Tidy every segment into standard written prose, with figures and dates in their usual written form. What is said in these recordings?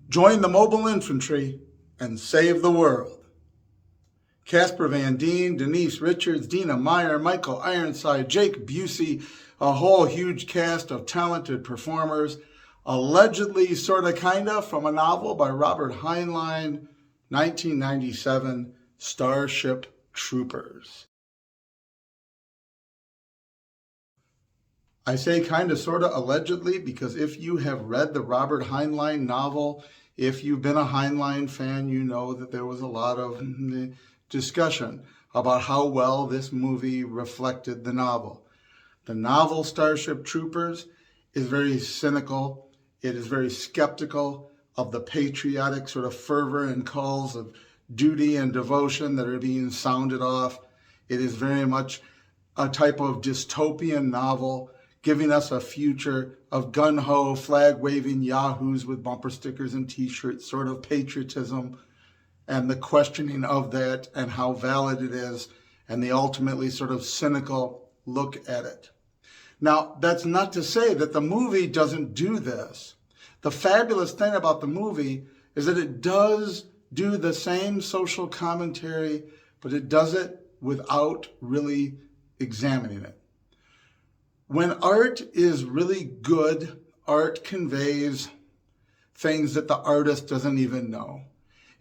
Join the mobile infantry and save the world. Casper Van Dien, Denise Richards, Dina Meyer, Michael Ironside, Jake Busey, a whole huge cast of talented performers, allegedly sorta kinda from a novel by Robert Heinlein, 1997, Starship Troopers. I say kinda sorta allegedly because if you have read the Robert Heinlein novel, if you've been a Heinlein fan, you know that there was a lot of discussion about how well this movie reflected the novel. The novel Starship Troopers is very cynical. It is very skeptical of the patriotic sort of fervor and calls of duty and devotion that are being sounded off. It is very much a type of dystopian novel giving us a future of gun-ho, flag-waving yahoos with bumper stickers and t-shirts, sort of patriotism, and the questioning of that and how valid it is, and the ultimately sort of cynical look at it. Now, that's not to say that the movie doesn't do this. The fabulous thing about the movie is that it does do the same social commentary, but it does it without really examining it. When art is really good, art conveys things that the artist doesn't even know.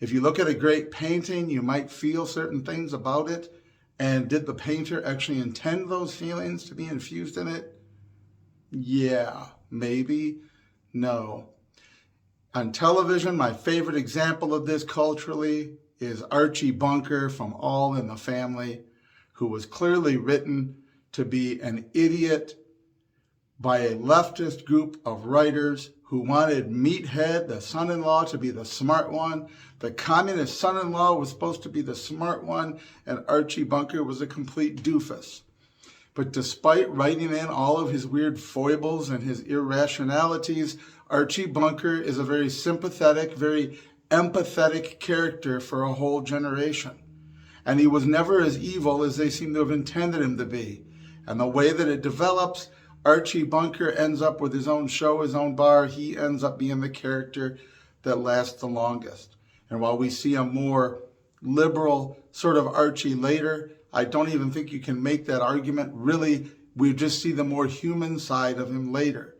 If you look at a great painting, you might feel certain things about it. And did the painter actually intend those feelings to be infused in it? Yeah, maybe, no. On television, my favorite example of this culturally is Archie Bunker from All in the Family, who was clearly written to be an idiot by a leftist group of writers who wanted Meathead, the son-in-law, to be the smart one. The communist son-in-law was supposed to be the smart one, and Archie Bunker was a complete doofus. But despite writing in all of his weird foibles and his irrationalities, Archie Bunker is a very sympathetic, very empathetic character for a whole generation. And he was never as evil as they seem to have intended him to be. And the way that it develops, Archie Bunker ends up with his own show, his own bar. He ends up being the character that lasts the longest. And while we see a more liberal sort of Archie later, I don't even think you can make that argument. Really, we just see the more human side of him later.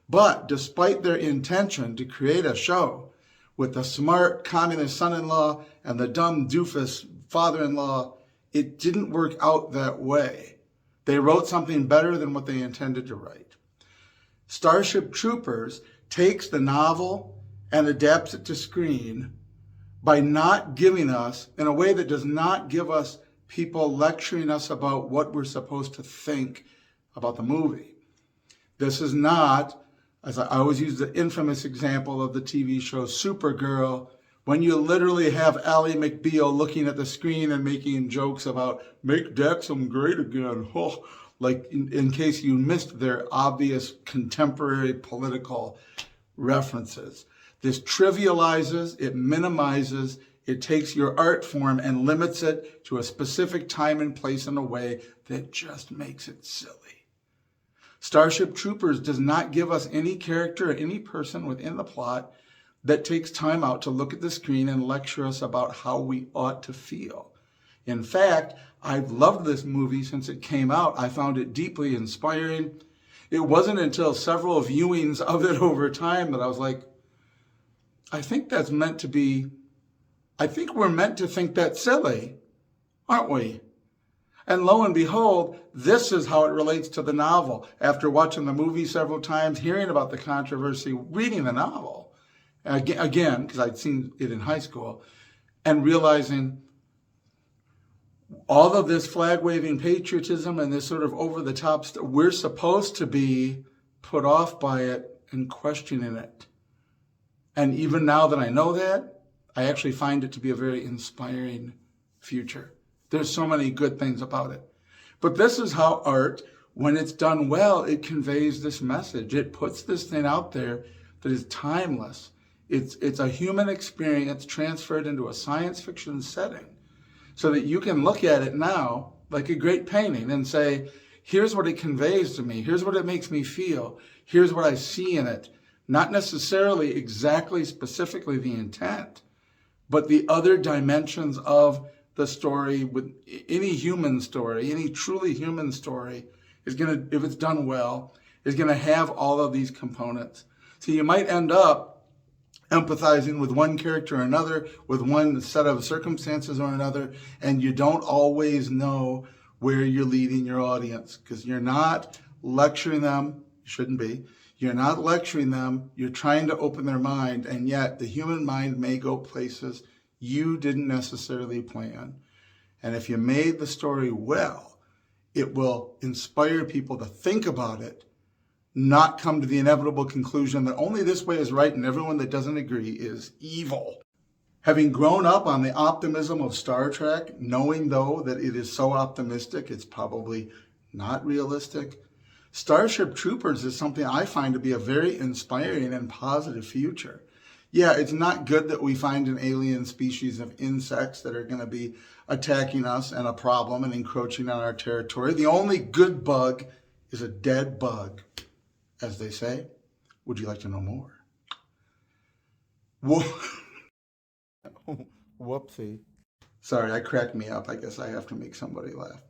But despite their intention to create a show with the smart communist son-in-law and the dumb doofus father-in-law, it didn't work out that way. They wrote something better than what they intended to write. Starship Troopers takes the novel and adapts it to screen by not giving us, in a way that does not give us people lecturing us about what we're supposed to think about the movie. This is not, as I always use the infamous example of the TV show Supergirl, when you literally have Ally McBeal looking at the screen and making jokes about make Daxam great again, like in case you missed their obvious contemporary political references. This trivializes, it minimizes, it takes your art form and limits it to a specific time and place in a way that just makes it silly. Starship Troopers does not give us any character or any person within the plot that takes time out to look at the screen and lecture us about how we ought to feel. In fact, I've loved this movie since it came out. I found it deeply inspiring. It wasn't until several viewings of it over time that I was like, I think we're meant to think that's silly, aren't we? And lo and behold, this is how it relates to the novel. After watching the movie several times, hearing about the controversy, reading the novel, again, because I'd seen it in high school, and realizing all of this flag-waving patriotism and this sort of over-the-top stuff, we're supposed to be put off by it and questioning it. And even now that I know that, I actually find it to be a very inspiring future. There's so many good things about it. But this is how art, when it's done well, it conveys this message. It puts this thing out there that is timeless. It's a human experience transferred into a science fiction setting so that you can look at it now like a great painting and say, here's what it conveys to me. Here's what it makes me feel. Here's what I see in it Not necessarily exactly specifically the intent, but the other dimensions of the story. With any human story, any truly human story is going to, if it's done well, is going to have all of these components. So you might end up empathizing with one character or another, with one set of circumstances or another, and you don't always know where you're leading your audience, because you're not lecturing them. You shouldn't be. You're not lecturing them. You're trying to open their mind, and yet the human mind may go places you didn't necessarily plan. And if you made the story well, it will inspire people to think about it, not come to the inevitable conclusion that only this way is right and everyone that doesn't agree is evil. Having grown up on the optimism of Star Trek, knowing though that it is so optimistic, it's probably not realistic, Starship Troopers is something I find to be a very inspiring and positive future. Yeah, it's not good that we find an alien species of insects that are going to be attacking us and a problem and encroaching on our territory. The only good bug is a dead bug, as they say. Would you like to know more? Whoopsie. Sorry, I cracked me up. I guess I have to make somebody laugh.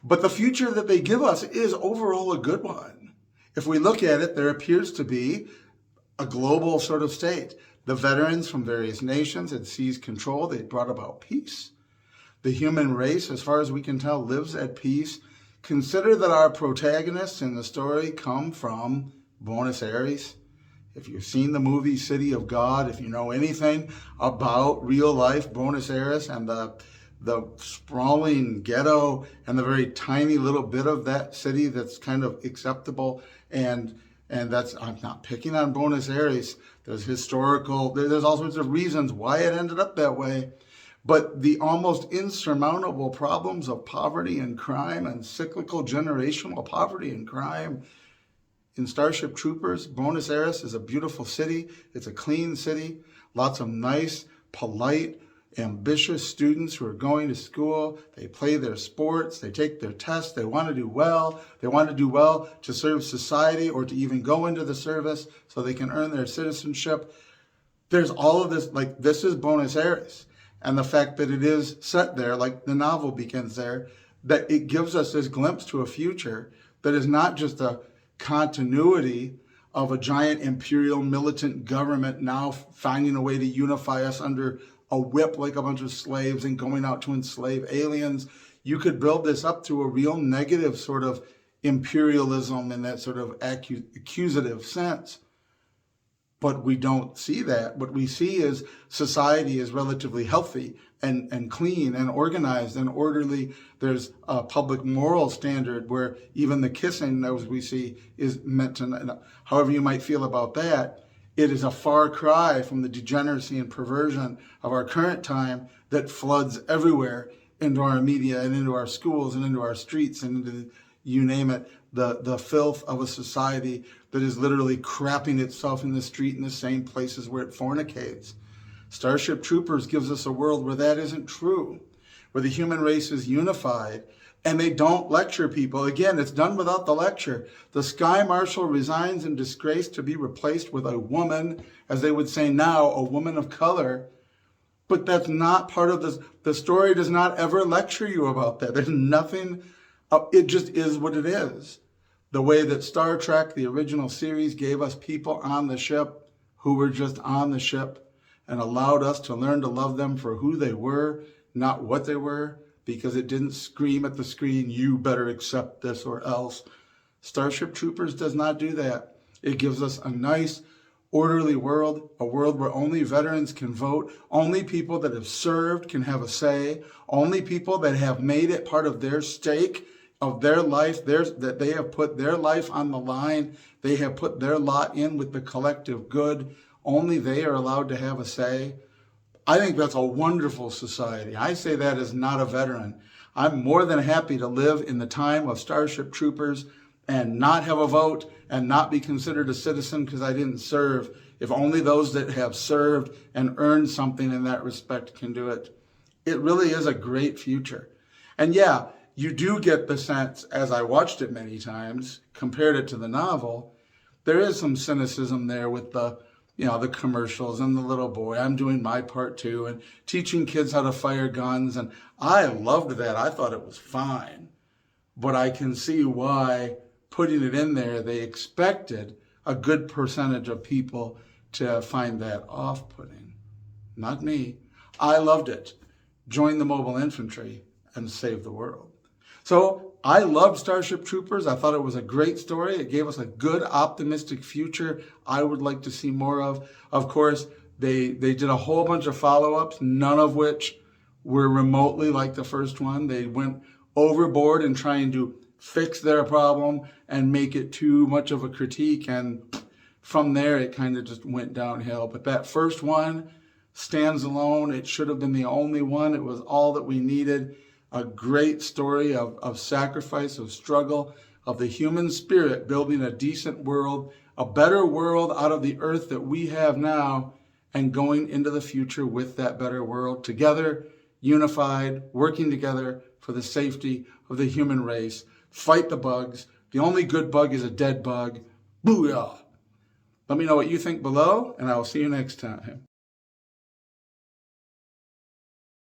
But the future that they give us is overall a good one. If we look at it, there appears to be a global sort of state. The veterans from various nations had seized control. They brought about peace. The human race, as far as we can tell, lives at peace. Consider that our protagonists in the story come from Buenos Aires. If you've seen the movie City of God, if you know anything about real life Buenos Aires and the sprawling ghetto and the very tiny little bit of that city that's kind of acceptable, and that's, I'm not picking on Buenos Aires. There's all sorts of reasons why it ended up that way. But the almost insurmountable problems of poverty and crime and cyclical generational poverty and crime in Starship Troopers, Buenos Aires is a beautiful city. It's a clean city. Lots of nice, polite, ambitious students who are going to school. They play their sports. They take their tests. They want to do well. They want to do well to serve society or to even go into the service so they can earn their citizenship. There's all of this, like, this is Buenos Aires. And the fact that it is set there, like the novel begins there, that it gives us this glimpse to a future that is not just a continuity of a giant imperial militant government now finding a way to unify us under a whip like a bunch of slaves and going out to enslave aliens. You could build this up to a real negative sort of imperialism in that sort of accusative sense. But we don't see that. What we see is society is relatively healthy and clean and organized and orderly. There's a public moral standard where even the kissing, as we see, is meant to, however you might feel about that, it is a far cry from the degeneracy and perversion of our current time that floods everywhere into our media and into our schools and into our streets and into, you name it, the filth of a society that is literally crapping itself in the street in the same places where it fornicates. Starship Troopers gives us a world where that isn't true, where the human race is unified and they don't lecture people. Again, it's done without the lecture. The Sky Marshal resigns in disgrace to be replaced with a woman, as they would say now, a woman of color. But that's not part of this. The story does not ever lecture you about that. There's nothing, it just is what it is. The way that Star Trek, the original series, gave us people on the ship who were just on the ship and allowed us to learn to love them for who they were, not what they were, because it didn't scream at the screen, you better accept this or else. Starship Troopers does not do that. It gives us a nice, orderly world, a world where only veterans can vote, only people that have served can have a say, only people that have made it part of their stake of their life, that they have put their life on the line, they have put their lot in with the collective good, only they are allowed to have a say. I think that's a wonderful society. I say that as not a veteran. I'm more than happy to live in the time of Starship Troopers and not have a vote and not be considered a citizen because I didn't serve, if only those that have served and earned something in that respect can do it. It really is a great future. And yeah, you do get the sense, as I watched it many times, compared it to the novel, there is some cynicism there with the commercials and the little boy. I'm doing my part too, and teaching kids how to fire guns. And I loved that. I thought it was fine. But I can see why putting it in there, they expected a good percentage of people to find that off-putting. Not me. I loved it. Join the mobile infantry and save the world. So I loved Starship Troopers. I thought it was a great story. It gave us a good, optimistic future I would like to see more of. Of course, they did a whole bunch of follow-ups, none of which were remotely like the first one. They went overboard in trying to fix their problem and make it too much of a critique. And from there, it kind of just went downhill. But that first one stands alone. It should have been the only one. It was all that we needed. A great story of sacrifice, of struggle, of the human spirit building a decent world, a better world out of the earth that we have now, and going into the future with that better world together, unified, working together for the safety of the human race. Fight the bugs. The only good bug is a dead bug. Booyah! Let me know what you think below, and I will see you next time.